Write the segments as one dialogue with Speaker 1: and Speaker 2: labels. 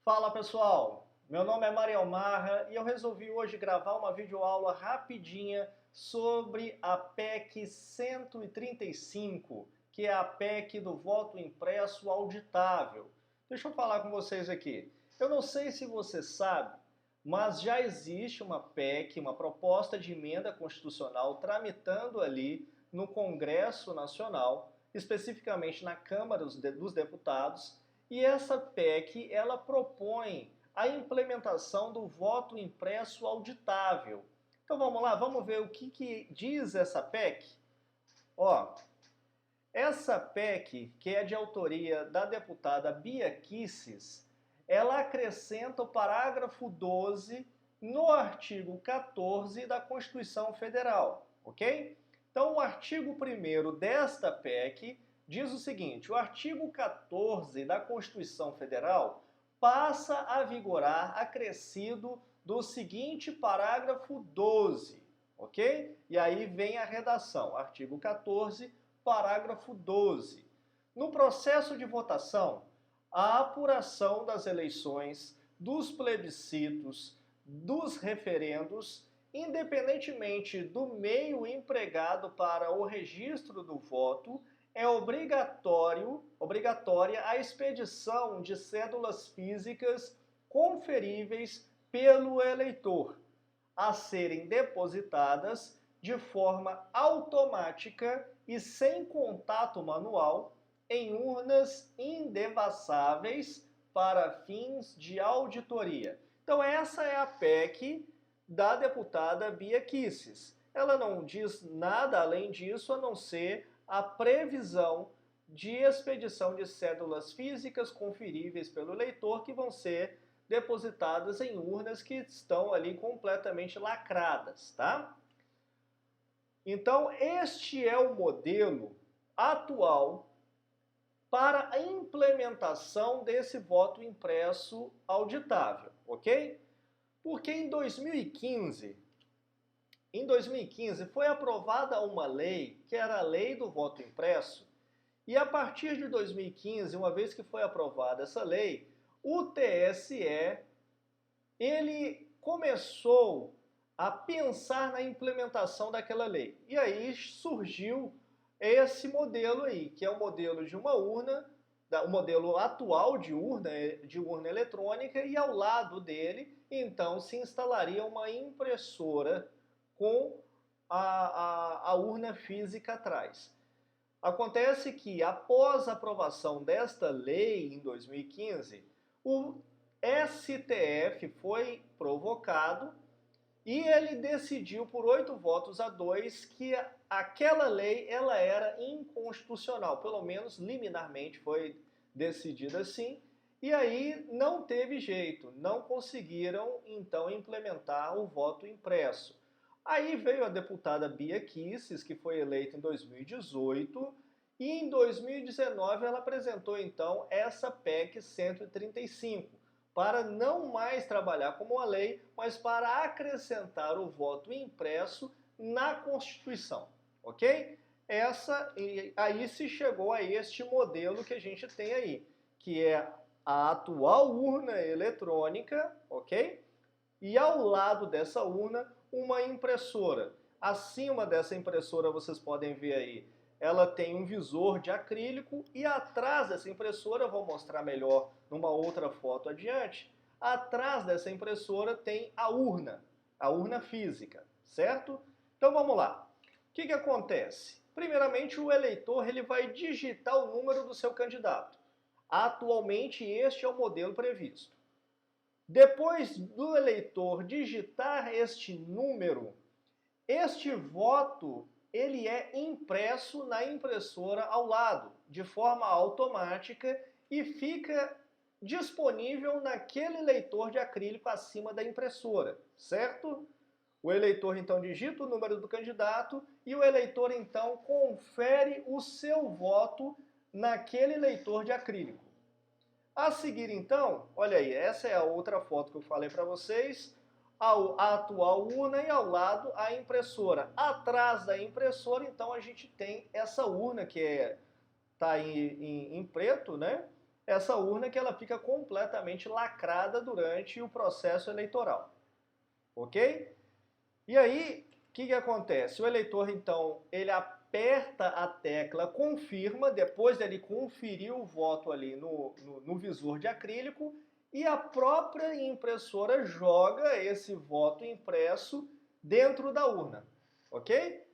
Speaker 1: Fala pessoal, meu nome é Mariel Marra e eu resolvi hoje gravar uma videoaula rapidinha sobre a PEC 135, que é a PEC do voto impresso auditável. Deixa eu falar com vocês aqui. Eu não sei se você sabe, mas já existe uma PEC, uma proposta de emenda constitucional tramitando ali no Congresso Nacional, especificamente na Câmara dos Deputados, e essa PEC, ela propõe a implementação do voto impresso auditável. Então vamos lá, vamos ver o que diz essa PEC? Ó, essa PEC, que é de autoria da deputada Bia Kicis, ela acrescenta o parágrafo 12 no artigo 14 da Constituição Federal, ok? Então o artigo 1º desta PEC diz o seguinte: o artigo 14 da Constituição Federal passa a vigorar acrescido do seguinte parágrafo 12, ok? E aí vem a redação, artigo 14, parágrafo 12. No processo de votação, a apuração das eleições, dos plebiscitos, dos referendos, independentemente do meio empregado para o registro do voto, é obrigatória a expedição de cédulas físicas conferíveis pelo eleitor, a serem depositadas de forma automática e sem contato manual em urnas indevassáveis para fins de auditoria. Então essa é a PEC da deputada Bia Kicis. Ela não diz nada além disso a não ser a previsão de expedição de cédulas físicas conferíveis pelo eleitor que vão ser depositadas em urnas que estão ali completamente lacradas, tá? Então, este é o modelo atual para a implementação desse voto impresso auditável, ok? Porque em 2015 foi aprovada uma lei, que era a Lei do Voto Impresso, e a partir de 2015, uma vez que foi aprovada essa lei, o TSE, ele começou a pensar na implementação daquela lei. E aí surgiu esse modelo aí, que é o modelo de uma urna, o modelo atual de urna eletrônica, e ao lado dele, então, se instalaria uma impressora com a urna física atrás. Acontece que, após a aprovação desta lei em 2015, o STF foi provocado e ele decidiu por 8 votos a 2 que aquela lei ela era inconstitucional, pelo menos liminarmente foi decidida assim, e aí não teve jeito, não conseguiram então implementar o voto impresso. Aí veio a deputada Bia Kicis, que foi eleita em 2018, e em 2019 ela apresentou então essa PEC 135, para não mais trabalhar como uma lei, mas para acrescentar o voto impresso na Constituição, ok? Aí se chegou a este modelo que a gente tem aí, que é a atual urna eletrônica, ok? E ao lado dessa urna, uma impressora. Acima dessa impressora, vocês podem ver aí, ela tem um visor de acrílico e atrás dessa impressora, eu vou mostrar melhor numa outra foto adiante, atrás dessa impressora tem a urna física, certo? Então vamos lá. O que acontece? Primeiramente, o eleitor ele vai digitar o número do seu candidato. Atualmente, este é o modelo previsto. Depois do eleitor digitar este número, este voto ele é impresso na impressora ao lado, de forma automática, e fica disponível naquele leitor de acrílico acima da impressora, certo? O eleitor então digita o número do candidato e o eleitor então confere o seu voto naquele leitor de acrílico. A seguir, então, olha aí, essa é a outra foto que eu falei para vocês, a atual urna e ao lado a impressora. Atrás da impressora, então, a gente tem essa urna que está em preto, né? essa urna que ela fica completamente lacrada durante o processo eleitoral. Ok? E aí, o que acontece? O eleitor, então, ele aperta a tecla confirma, depois dele conferir o voto ali no visor de acrílico, e a própria impressora joga esse voto impresso dentro da urna. Ok?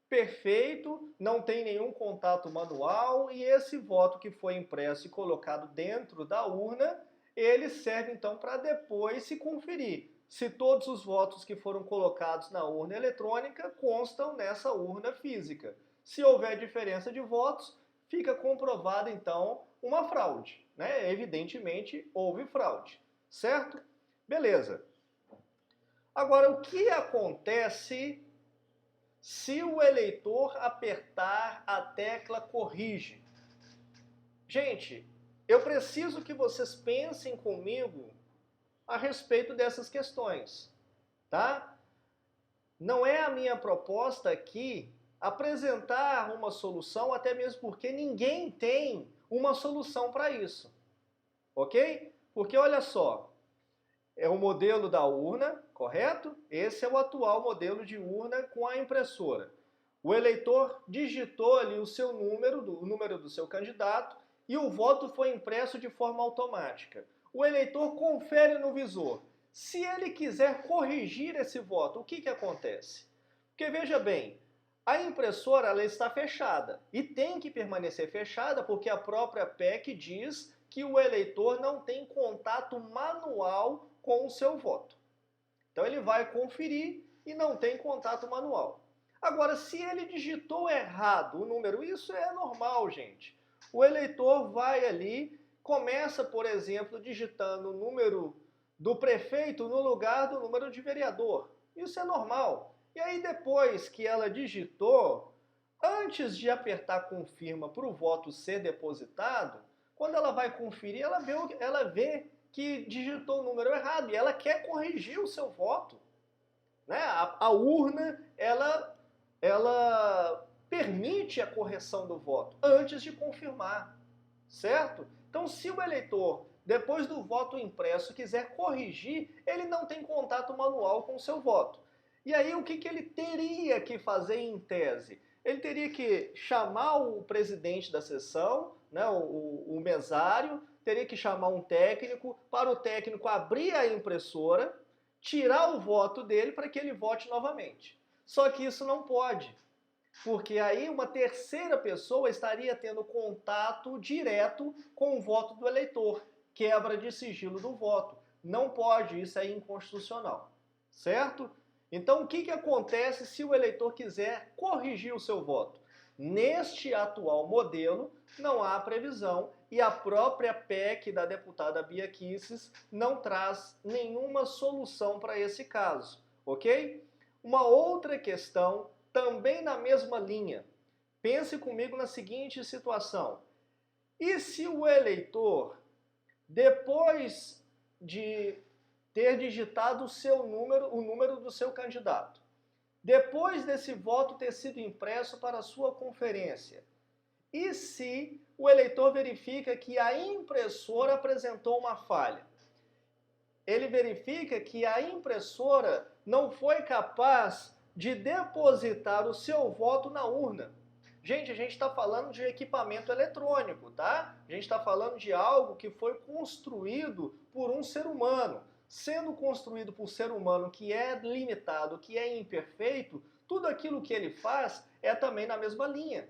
Speaker 1: Perfeito, não tem nenhum contato manual e esse voto que foi impresso e colocado dentro da urna, ele serve então para depois se conferir se todos os votos que foram colocados na urna eletrônica constam nessa urna física. Se houver diferença de votos, fica comprovada então uma fraude, né? Evidentemente houve fraude, certo? Beleza. Agora, o que acontece se o eleitor apertar a tecla corrige? Gente, eu preciso que vocês pensem comigo a respeito dessas questões, tá? Não é a minha proposta aqui apresentar uma solução, até mesmo porque ninguém tem uma solução para isso, ok? Porque olha só, é o modelo da urna, correto? Esse é o atual modelo de urna com a impressora. O eleitor digitou ali o seu número, o número do seu candidato, e o voto foi impresso de forma automática. O eleitor confere no visor. Se ele quiser corrigir esse voto, o que acontece? Porque veja bem, a impressora ela está fechada e tem que permanecer fechada porque a própria PEC diz que o eleitor não tem contato manual com o seu voto. Então ele vai conferir e não tem contato manual. Agora, se ele digitou errado o número, isso é normal, gente. O eleitor vai ali, começa, por exemplo, digitando o número do prefeito no lugar do número de vereador. Isso é normal. E aí depois que ela digitou, antes de apertar confirma para o voto ser depositado, quando ela vai conferir, ela vê que digitou o número errado e ela quer corrigir o seu voto. Né? A urna, ela permite a correção do voto antes de confirmar, certo? Então, se o eleitor, depois do voto impresso, quiser corrigir, ele não tem contato manual com o seu voto. E aí, o que ele teria que fazer em tese? Ele teria que chamar o presidente da sessão, né, o mesário, teria que chamar um técnico, para o técnico abrir a impressora, tirar o voto dele para que ele vote novamente. Só que isso não pode, porque aí uma terceira pessoa estaria tendo contato direto com o voto do eleitor, quebra de sigilo do voto. Não pode, isso é inconstitucional, certo? Então, o que acontece se o eleitor quiser corrigir o seu voto? Neste atual modelo, não há previsão e a própria PEC da deputada Bia Kicis não traz nenhuma solução para esse caso, ok? Uma outra questão, também na mesma linha. Pense comigo na seguinte situação. E se o eleitor, depois de ter digitado o número do seu candidato, depois desse voto ter sido impresso para a sua conferência, e se o eleitor verifica que a impressora apresentou uma falha? Ele verifica que a impressora não foi capaz de depositar o seu voto na urna. Gente, a gente está falando de equipamento eletrônico, tá? A gente está falando de algo que foi construído por um ser humano. Sendo construído por ser humano que é limitado, que é imperfeito, tudo aquilo que ele faz é também na mesma linha.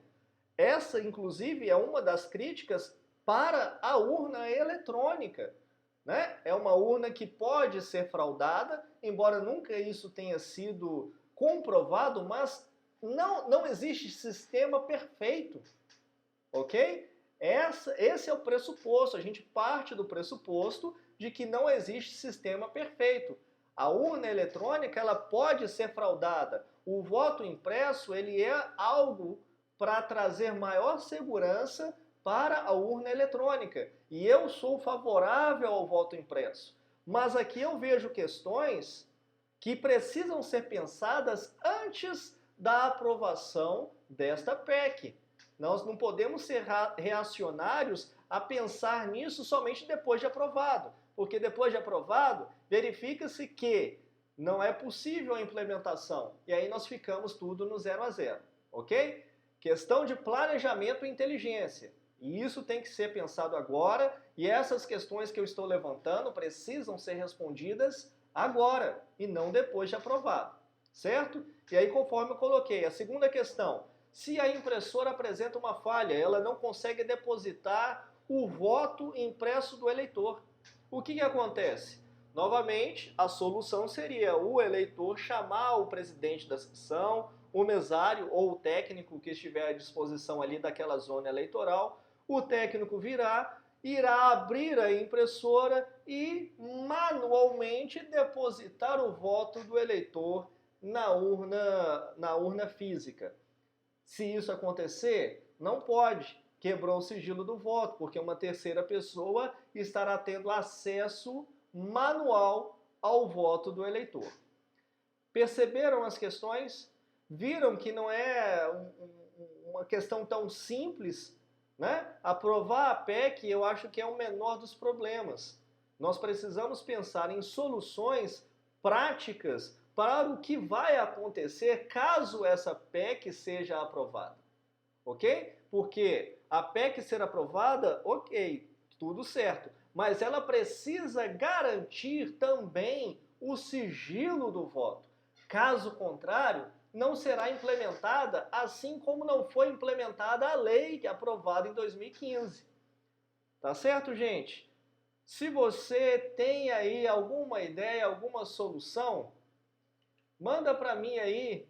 Speaker 1: Essa, inclusive, é uma das críticas para a urna eletrônica. Né? É uma urna que pode ser fraudada, embora nunca isso tenha sido comprovado, mas não existe sistema perfeito, ok? Esse é o pressuposto, a gente parte do pressuposto de que não existe sistema perfeito. A urna eletrônica ela pode ser fraudada. O voto impresso ele é algo para trazer maior segurança para a urna eletrônica. E eu sou favorável ao voto impresso. Mas aqui eu vejo questões que precisam ser pensadas antes da aprovação desta PEC. Nós não podemos ser reacionários a pensar nisso somente depois de aprovado, porque depois de aprovado, verifica-se que não é possível a implementação, e aí nós ficamos tudo no 0 a 0, ok? Questão de planejamento e inteligência. E isso tem que ser pensado agora, e essas questões que eu estou levantando precisam ser respondidas agora, e não depois de aprovado, certo? E aí, conforme eu coloquei, a segunda questão, se a impressora apresenta uma falha, ela não consegue depositar o voto impresso do eleitor. O que acontece? Novamente, a solução seria o eleitor chamar o presidente da sessão, o mesário ou o técnico que estiver à disposição ali daquela zona eleitoral. O técnico irá abrir a impressora e manualmente depositar o voto do eleitor na urna física. Se isso acontecer, não pode. Quebrou o sigilo do voto, porque uma terceira pessoa estará tendo acesso manual ao voto do eleitor. Perceberam as questões? Viram que não é uma questão tão simples, né? Aprovar a PEC, eu acho que é o menor dos problemas. Nós precisamos pensar em soluções práticas para o que vai acontecer caso essa PEC seja aprovada. Ok? Porque a PEC ser aprovada, ok, tudo certo, mas ela precisa garantir também o sigilo do voto. Caso contrário, não será implementada, assim como não foi implementada a lei aprovada em 2015. Tá certo, gente? Se você tem aí alguma ideia, alguma solução, manda para mim aí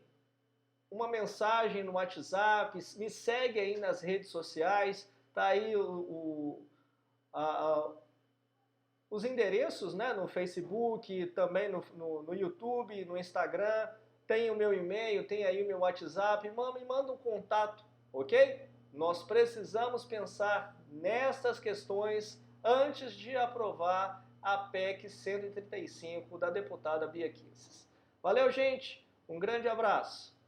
Speaker 1: uma mensagem no WhatsApp, me segue aí nas redes sociais, tá aí os endereços, né, no Facebook, também no YouTube, no Instagram, tem o meu e-mail, tem aí o meu WhatsApp, me manda um contato, ok? Nós precisamos pensar nestas questões antes de aprovar a PEC 135 da deputada Bia Kicis. Valeu, gente! Um grande abraço!